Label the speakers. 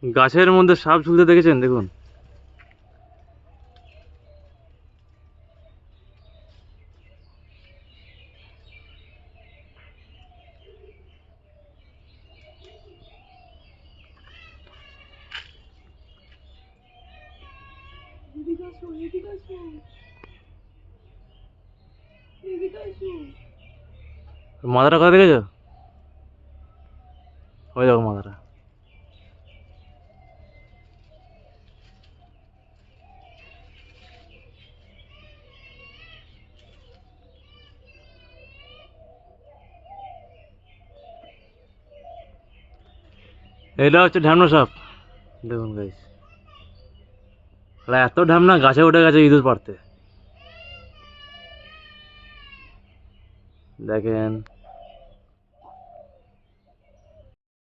Speaker 1: গাছের মধ্যে সাপ ঝুলতে দেখেছেন? দেখুন। মাথাটা কথা দেখেছো? ওই দেখো মাথাটা। এটা হচ্ছে ঢ্যামনা সাপ। দেখুন গাইস, এত ঢ্যামনা, গাছে উঠে গেছে ইঁদুর পারতে। দেখেন।